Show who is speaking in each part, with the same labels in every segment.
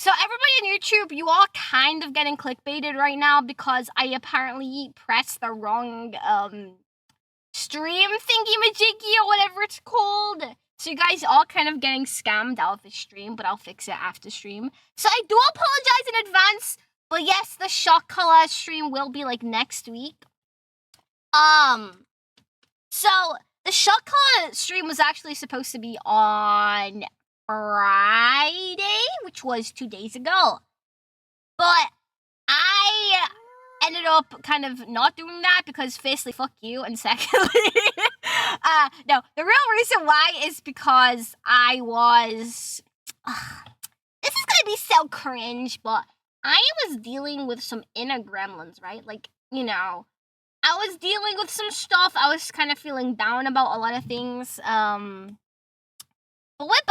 Speaker 1: So everybody on YouTube, you all kind of getting clickbaited right now because I apparently pressed the wrong stream thingy-majiggy or whatever it's called. So you guys all kind of getting scammed out of the stream, but I'll fix it after stream. So I do apologize in advance, but yes, the shock color stream will be like next week. So the shock color stream was actually supposed to be on Friday, which was 2 days ago. But I ended up kind of not doing that because firstly, fuck you, and secondly, no, the real reason why is because I was, this is gonna be so cringe, but I was dealing with some inner gremlins, right? Like, you know, I was dealing with some stuff. I was kind of feeling down about a lot of things. But we're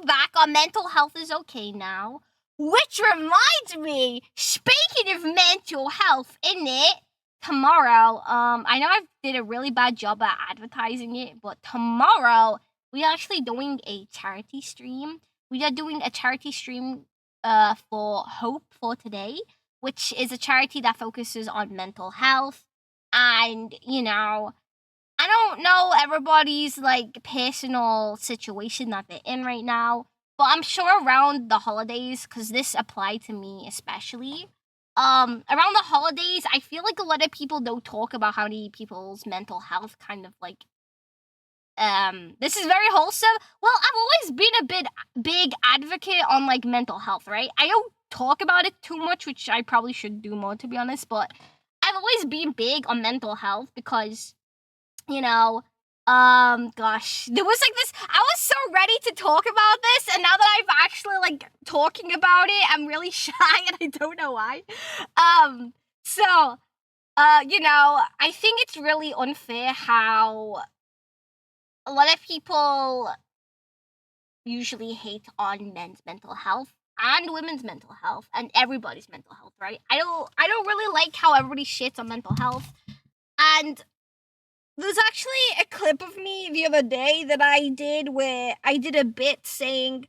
Speaker 1: back. Our mental health is okay now. Which reminds me, speaking of mental health, tomorrow, I know I did a really bad job at advertising it, but tomorrow, we're actually doing a charity stream. We are doing a charity stream for Hope for Today, which is a charity that focuses on mental health. And, you know, I don't know everybody's, like, personal situation that they're in right now, but I'm sure around the holidays, because this applied to me especially, around the holidays, I feel like a lot of people don't talk about how many people's mental health kind of, like, this is very wholesome. Well, I've always been a big advocate on, like, mental health, right? I don't talk about it too much, which I probably should do more, to be honest, but I've always been big on mental health because, you know, gosh, there was like this, I was so ready to talk about this, and now that I've actually, like, talking about it, I'm really shy, and I don't know why. You know, I think it's really unfair how a lot of people usually hate on men's mental health and women's mental health and everybody's mental health, right? I don't really like how everybody shits on mental health. And there's actually a clip of me the other day that I did where I did a bit saying,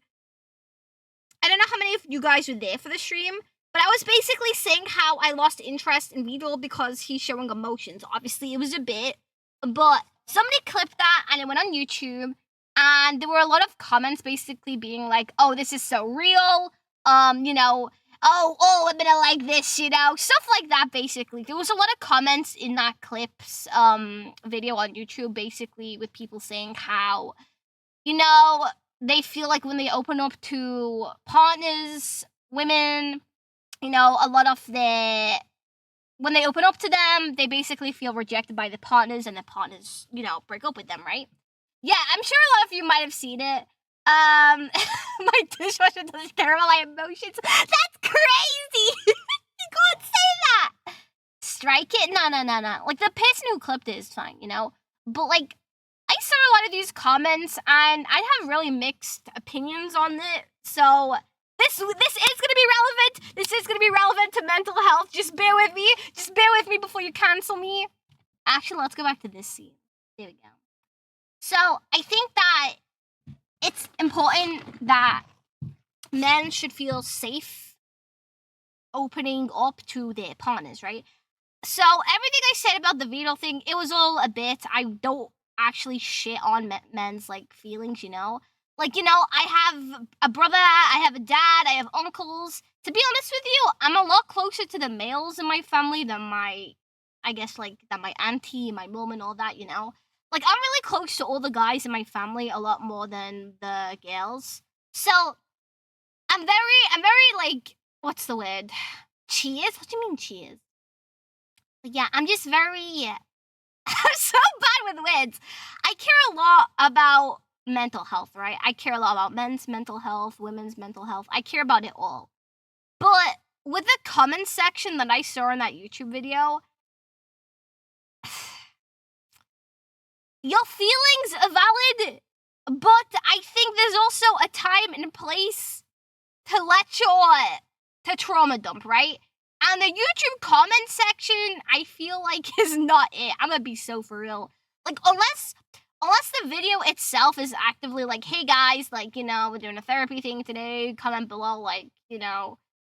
Speaker 1: I don't know how many of you guys were there for the stream, but I was basically saying how I lost interest in Vedal because he's showing emotions. Obviously, it was a bit, but somebody clipped that and it went on YouTube, and there were a lot of comments basically being like, oh, this is so real, you know, oh, women are like this, you know, stuff like that, basically. There was a lot of comments in that clip's video on YouTube, basically, with people saying how, you know, they feel like when they open up to partners, women, you know, a lot of when they open up to them, they basically feel rejected by the partners, and the partners, you know, break up with them, right? Yeah, I'm sure a lot of you might have seen it. My dishwasher doesn't care about my emotions. That's crazy! You can't say that! Strike it? No. Like, the person who clipped it is fine, you know? But, like, I saw a lot of these comments, and I have really mixed opinions on it, so this is gonna be relevant. This is gonna be relevant to mental health. Just bear with me. Just bear with me before you cancel me. Actually, let's go back to this scene. There we go. So, I think that it's important that men should feel safe opening up to their partners, right? So, everything I said about the Vedal thing, it was all a bit. I don't actually shit on men's, like, feelings, you know? Like, you know, I have a brother, I have a dad, I have uncles. To be honest with you, I'm a lot closer to the males in my family than my auntie, my mom, and all that, you know? Like, I'm really close to all the guys in my family a lot more than the girls. So, I'm very, like, what's the word? Cheers? What do you mean, cheers? Like, yeah, I'm just very, I'm so bad with words. I care a lot about mental health, right? I care a lot about men's mental health, women's mental health. I care about it all. But with the comment section that I saw in that YouTube video, your feelings are valid, but I think there's also a time and a place to trauma dump, right? And the YouTube comment section, I feel like, is not it. I'm gonna be so for real. Like, unless the video itself is actively like, hey guys, like, we're doing a therapy thing today, comment below, like,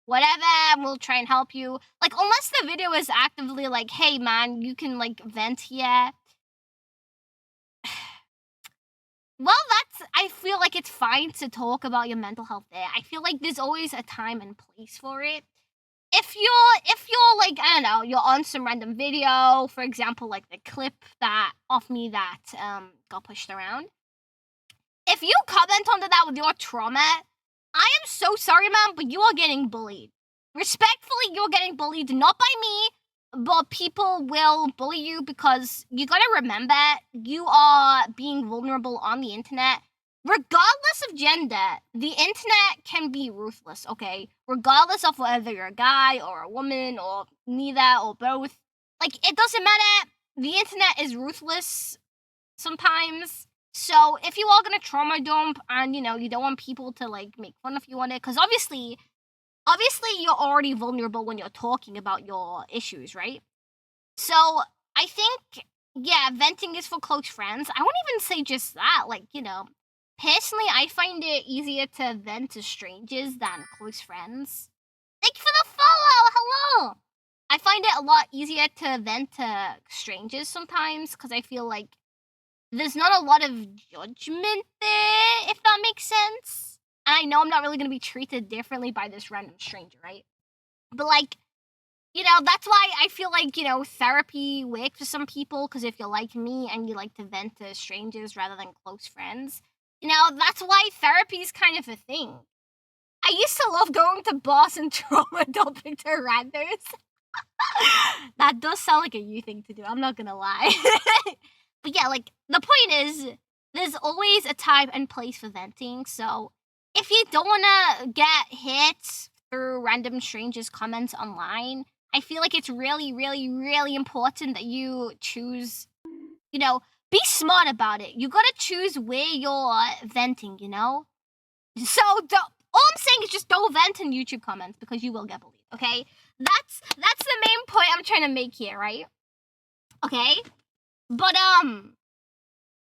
Speaker 1: whatever, and we'll try and help you. Like, unless the video is actively like, hey man, you can like vent here. Well, I feel like it's fine to talk about your mental health there. I feel like there's always a time and place for it. If you're like, I don't know, you're on some random video, for example, like the clip that of me that got pushed around. If you comment onto that with your trauma, I am so sorry, man, but you are getting bullied. Respectfully, you're getting bullied not by me, but people will bully you because you gotta remember you are being vulnerable on the internet. Regardless of gender, the internet can be ruthless, okay? Regardless of whether you're a guy or a woman or neither or both. Like, it doesn't matter. The internet is ruthless sometimes. So if you are gonna trauma dump and, you don't want people to, like, make fun of you on it, because obviously you're already vulnerable when you're talking about your issues, right? So I think, yeah, venting is for close friends. I won't even say just that. Like, personally, I find it easier to vent to strangers than close friends. Thank you for the follow. Hello. I find it a lot easier to vent to strangers sometimes because I feel like there's not a lot of judgment there, if that makes sense. And I know I'm not really going to be treated differently by this random stranger, right? But, like, that's why I feel like, therapy works for some people, because if you're like me and you like to vent to strangers rather than close friends, that's why therapy is kind of a thing. I used to love going to bars and trauma dumping to randos. That does sound like a you thing to do, I'm not gonna lie. But yeah, like, the point is, there's always a time and place for venting, so if you don't wanna get hit through random strangers' comments online, I feel like it's really, really, really important that you choose, be smart about it. You gotta choose where you're venting, So, all I'm saying is just don't vent in YouTube comments because you will get bullied, okay? That's the main point I'm trying to make here, right? Okay? But,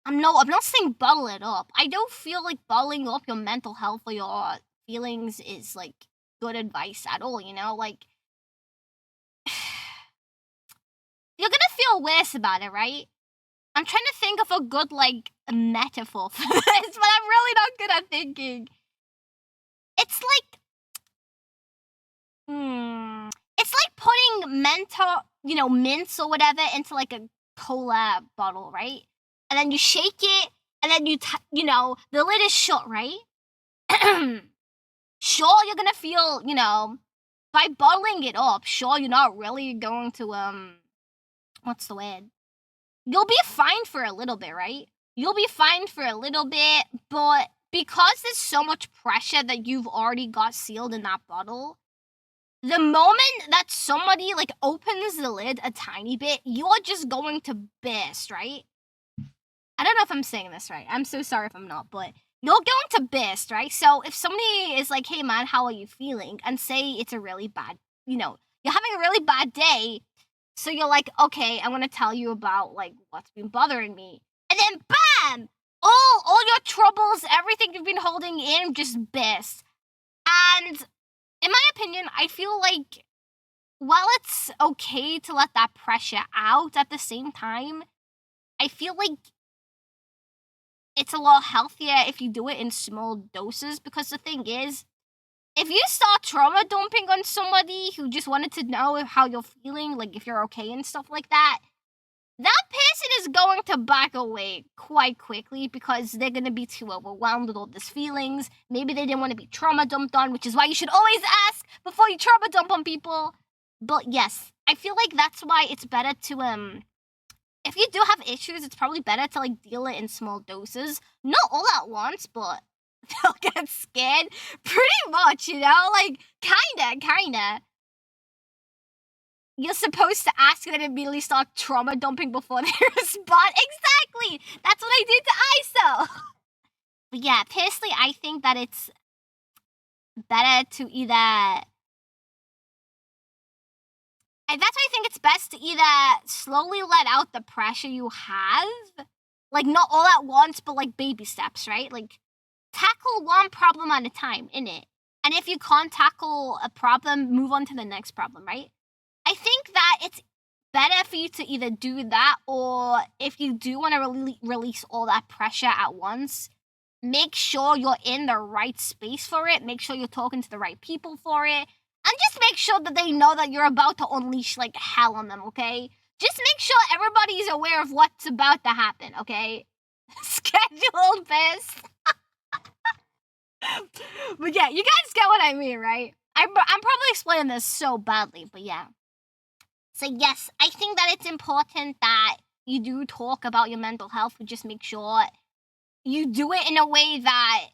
Speaker 1: I'm not saying bottle it up. I don't feel like bottling up your mental health or your feelings is, like, good advice at all, Like, you're gonna feel worse about it, right? I'm trying to think of a good, like, metaphor for this, but I'm really not good at thinking. It's like, it's like putting mints or whatever into, like, a cola bottle, right? And then you shake it, and then the lid is shut, right? Sure, you're gonna feel, by bottling it up, sure, you're not really going to, what's the word? You'll be fine for a little bit, right? You'll be fine for a little bit, but because there's so much pressure that you've already got sealed in that bottle, the moment that somebody, like, opens the lid a tiny bit, you're just going to burst, right? I don't know if I'm saying this right. I'm so sorry if I'm not, but you're going to burst, right? So if somebody is like, hey man, how are you feeling? And say it's a really bad, you're having a really bad day. So you're like, okay, I'm going to tell you about, like, what's been bothering me. And then bam! All your troubles, everything you've been holding in just burst. And in my opinion, I feel like while it's okay to let that pressure out, at the same time, I feel like it's a lot healthier if you do it in small doses, because the thing is, if you start trauma dumping on somebody who just wanted to know how you're feeling, like if you're okay and stuff like that, that person is going to back away quite quickly because they're going to be too overwhelmed with all these feelings. Maybe they didn't want to be trauma dumped on, which is why you should always ask before you trauma dump on people. But yes, I feel like that's why it's better to, if you do have issues, it's probably better to, like, deal it in small doses. Not all at once, but they'll get scared. Pretty much, like, kinda. You're supposed to ask them to immediately start trauma dumping before they respond. Exactly! That's what I did to ISO. But yeah, personally, I think that it's better to either... That's why I think it's best to either slowly let out the pressure you have, Like, not all at once, but like baby steps, right? Like, tackle one problem at a time, innit? And if you can't tackle a problem, move on to the next problem, right? I think that it's better for you to either do that, or if you do want to release all that pressure at once, make sure you're in the right space for it. Make sure you're talking to the right people for it. And just make sure that they know that you're about to unleash like hell on them, okay? Just make sure everybody's aware of what's about to happen, okay? Scheduled piss. But yeah, you guys get what I mean, right? I'm probably explaining this so badly, but yeah. So yes, I think that it's important that you do talk about your mental health, but just make sure you do it in a way that,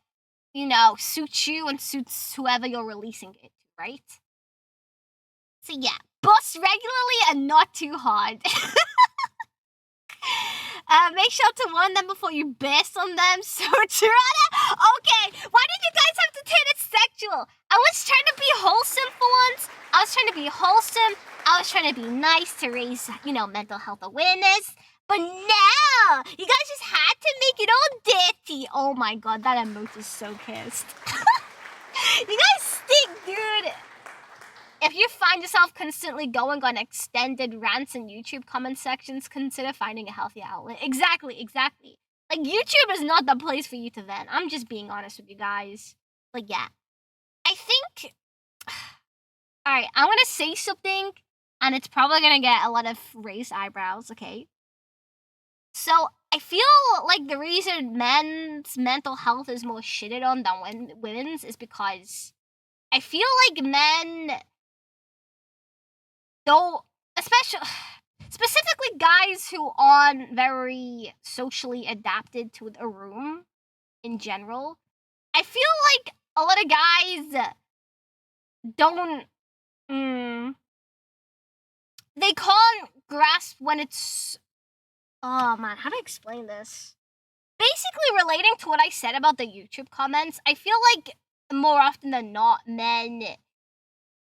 Speaker 1: you know, suits you and suits whoever you're releasing it to, right? So yeah, bust regularly and not too hard. Make sure to warn them before you burst on them. So Tirana, okay, why did you guys have to turn it sexual? I was trying to be wholesome for once. I was trying to be wholesome. I was trying to be nice to raise, you know, mental health awareness. But no, you guys just had to make it all dirty. Oh my god, that emote is so pissed. You guys stink, dude. If you find yourself constantly going on extended rants in YouTube comment sections, consider finding a healthy outlet. Exactly. Like, YouTube is not the place for you to vent. I'm just being honest with you guys. Like, yeah. I think... Alright, I'm gonna say something, and it's probably gonna get a lot of raised eyebrows, okay? So, I feel like the reason men's mental health is more shitted on than women's is because I feel like men... Though, specifically guys who aren't very socially adapted to the room in general, I feel like a lot of guys don't, they can't grasp when it's, oh man, how do I explain this? Basically, relating to what I said about the YouTube comments, I feel like more often than not, men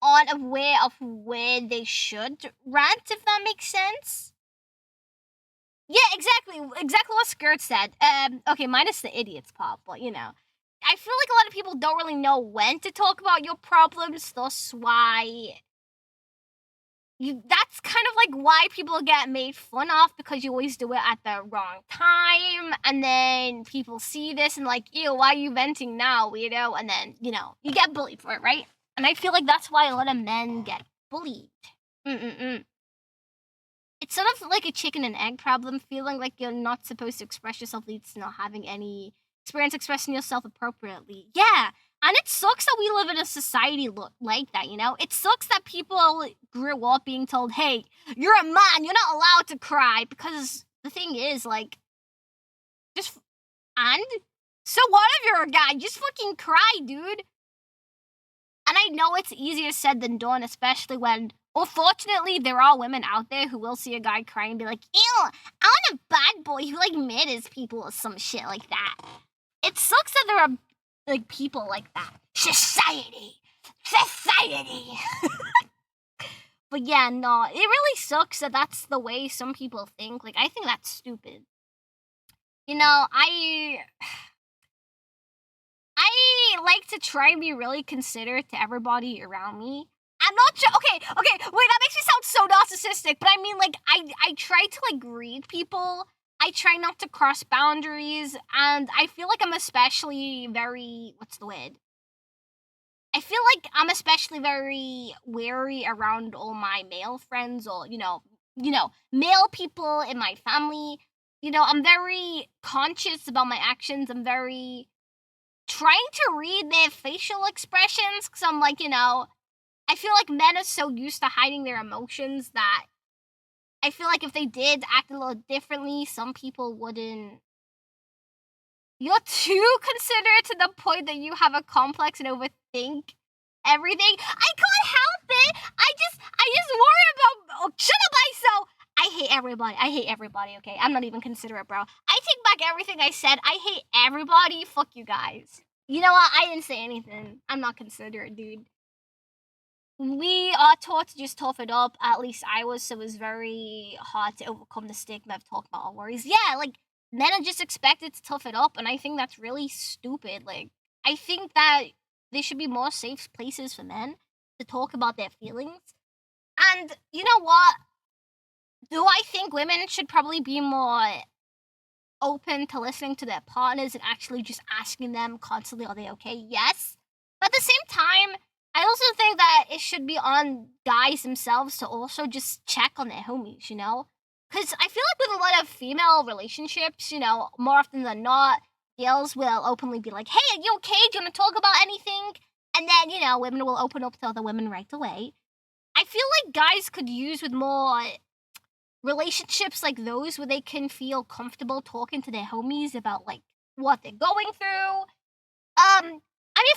Speaker 1: aren't aware of where they should rant, if that makes sense. Yeah, exactly what Skirt said. Okay, minus the idiots part, but you know. I feel like a lot of people don't really know when to talk about your problems, thus why that's kind of like why people get made fun of, because you always do it at the wrong time, and then people see this and like, ew, why are you venting now, weirdo? And then, you know, you get bullied for it, right? And I feel like that's why a lot of men get bullied. It's sort of like a chicken and egg problem. Feeling like you're not supposed to express yourself leads to not having any experience expressing yourself appropriately. Yeah, and it sucks that we live in a society like that, you know? It sucks that people grew up being told, hey, you're a man, you're not allowed to cry, because the thing is, like, so what if you're a guy? Just fucking cry, dude. And I know it's easier said than done, especially when, unfortunately, there are women out there who will see a guy crying and be like, ew, I want a bad boy who, like, murders people or some shit like that. It sucks that there are, like, people like that. Society! But yeah, no, it really sucks that that's the way some people think. Like, I think that's stupid. You know, I like to try and be really considerate to everybody around me. I'm not sure. Okay, wait, that makes me sound so narcissistic, but I mean, like, I try to, like, read people. I try not to cross boundaries, and I feel like I'm especially very, what's the word? I feel like I'm especially very wary around all my male friends, or, you know, male people in my family. You know, I'm very conscious about my actions. I'm very trying to read their facial expressions, because I'm like, you know, I feel like men are so used to hiding their emotions that I feel like if they did act a little differently, some people wouldn't. You're too considerate to the point that you have a complex and overthink everything. I can't help it. I just worry about. Oh, shut up, ISO. I hate everybody. Okay, I'm not even considerate, bro. I take back everything I said. I hate everybody. Fuck you guys. You know what? I didn't say anything. I'm not considerate, dude. We are taught to just tough it up. At least I was, so it was very hard to overcome the stigma of talking about our worries. Yeah, like, men are just expected to tough it up, and I think that's really stupid. Like, I think that there should be more safe places for men to talk about their feelings. And you know what? Do I think women should probably be more open to listening to their partners and actually just asking them constantly, are they okay? Yes. But at the same time, I also think that it should be on guys themselves to also just check on their homies, you know? Because I feel like with a lot of female relationships, you know, more often than not, girls will openly be like, hey, are you okay? Do you want to talk about anything? And then, you know, women will open up to other women right away. I feel like guys could use with more relationships like those where they can feel comfortable talking to their homies about like what they're going through. I mean,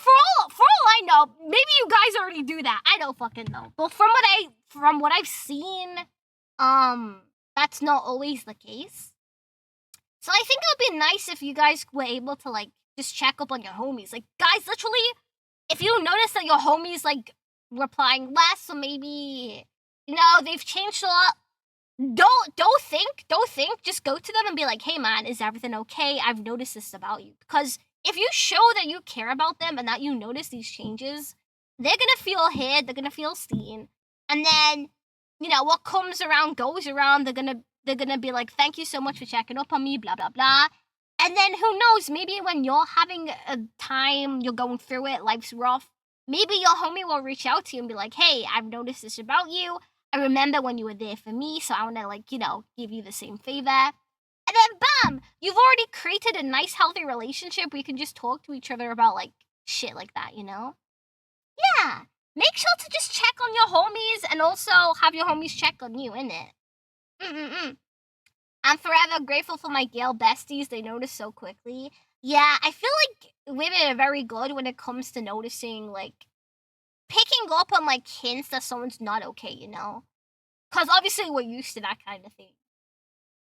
Speaker 1: for all I know, maybe you guys already do that. I don't fucking know. But from what I've seen, that's not always the case. So I think it would be nice if you guys were able to like just check up on your homies. Like, guys, literally, if you notice that your homies like replying less, or maybe you know they've changed a lot, don't think. Just go to them and be like, hey man, is everything okay? I've noticed this about you. Because if you show that you care about them and that you notice these changes, they're gonna feel heard, they're gonna feel seen. And then, you know, what comes around goes around. They're gonna be like, thank you so much for checking up on me, blah blah blah. And then who knows, maybe when you're having a time, you're going through it, life's rough, maybe your homie will reach out to you and be like, hey, I've noticed this about you. I remember when you were there for me, so I want to, like, you know, give you the same favor. And then, bam! You've already created a nice, healthy relationship where you can just talk to each other about, like, shit like that, you know? Yeah. Make sure to just check on your homies and also have your homies check on you, innit? I'm forever grateful for my Gale besties. They notice so quickly. Yeah, I feel like women are very good when it comes to noticing, like, picking up on, like, hints that someone's not okay, you know? Because obviously we're used to that kind of thing.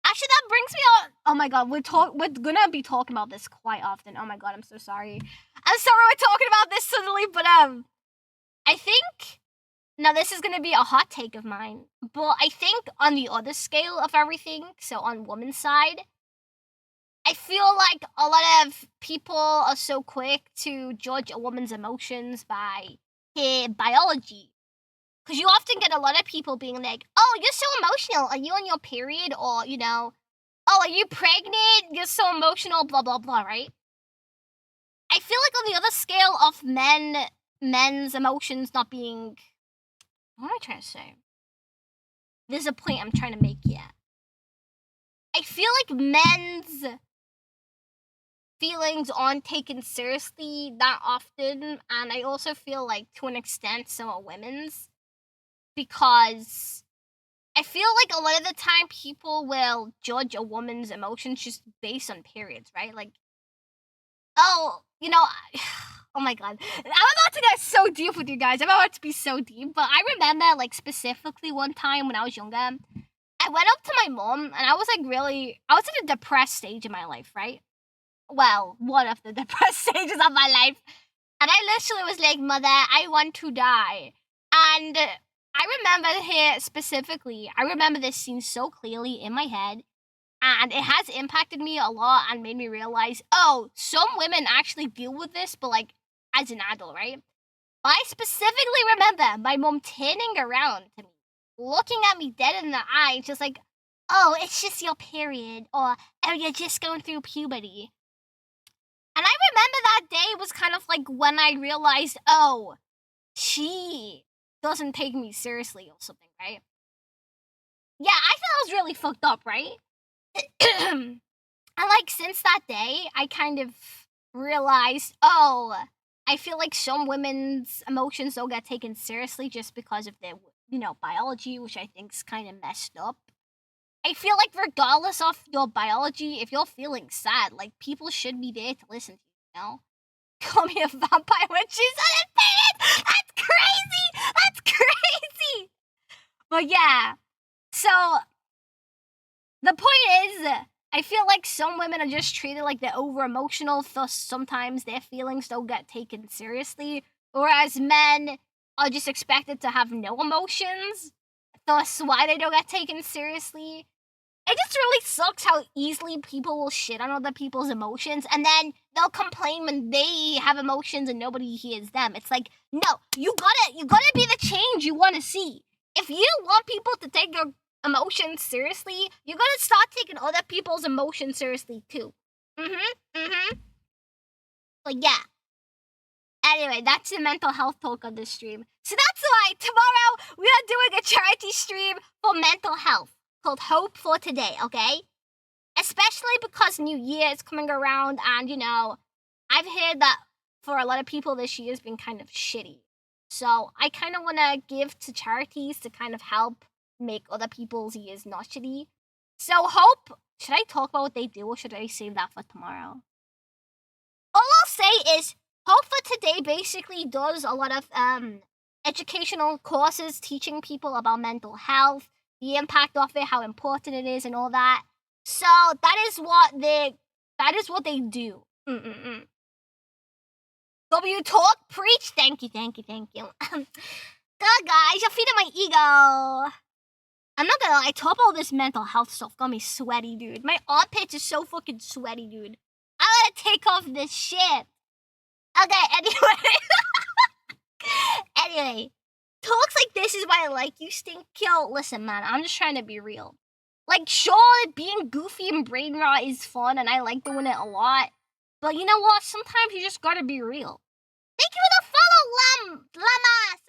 Speaker 1: Actually, that brings me on. Oh my god, we're gonna be talking about this quite often. Oh my god, I'm so sorry. I'm sorry we're talking about this suddenly, but I think now this is gonna be a hot take of mine, but I think on the other scale of everything, so on woman's side, I feel like a lot of people are so quick to judge a woman's emotions by her biology. Because you often get a lot of people being like, oh, you're so emotional. Are you on your period? Or, you know, oh, are you pregnant? You're so emotional, blah, blah, blah, right? I feel like on the other scale of men's emotions not being, what am I trying to say? There's a point I'm trying to make here. I feel like men's feelings aren't taken seriously that often, and I also feel like to an extent so are women's, because I feel like a lot of the time people will judge a woman's emotions just based on periods, right? Like, oh, you know, oh my god. I'm about to get so deep with you guys. I'm about to be so deep. But I remember, like, specifically one time when I was younger, I went up to my mom and I was like I was in a depressed stage in my life, right? Well, one of the depressed stages of my life. And I literally was like, Mother, I want to die. And I remember here specifically, I remember this scene so clearly in my head. And it has impacted me a lot and made me realize, oh, some women actually deal with this, but like as an adult, right? I specifically remember my mom turning around to me, looking at me dead in the eye, just like, oh, it's just your period, or oh, you're just going through puberty. And I remember that day was kind of like when I realized, oh, she doesn't take me seriously or something, right? Yeah, I thought I was really fucked up, right? And like since that day, I kind of realized, oh, I feel like some women's emotions don't get taken seriously just because of their, you know, biology, which I think is kind of messed up. I feel like regardless of your biology, if you're feeling sad, like people should be there to listen to you, you know? Call me a vampire when she's unfaded! That's crazy! That's crazy! But yeah, so the point is, I feel like some women are just treated like they're over emotional, thus sometimes their feelings don't get taken seriously, whereas men are just expected to have no emotions, thus why they don't get taken seriously. It just really sucks how easily people will shit on other people's emotions, and then they'll complain when they have emotions and nobody hears them. It's like, no, you gotta be the change you want to see. If you want people to take your emotions seriously, you gotta start taking other people's emotions seriously too. Like, yeah. Anyway, that's the mental health talk on this stream. So that's why tomorrow we are doing a charity stream for mental health called Hope for Today, okay? Especially because New Year is coming around, and I've heard that for a lot of people this year has been kind of shitty. So I kind of want to give to charities to kind of help make other people's years not shitty. So Hope, should I talk about what they do, or should I save that for tomorrow? All I'll say is Hope for Today basically does a lot of educational courses teaching people about mental health, the impact of it, how important it is, and all that. So that is what they do. W talk, preach. Thank you. God, guys, you're feeding my ego. I'm not gonna lie, top all this mental health stuff got me sweaty, dude. My armpits are so fucking sweaty, dude. I gotta take off this shit. Okay, anyway, talks like this is why I like you, Stink Kill. Listen, man, I'm just trying to be real. Like, sure, being goofy and brain rot is fun, and I like doing it a lot. But you know what? Sometimes you just gotta be real. Thank you for the follow, Lamas!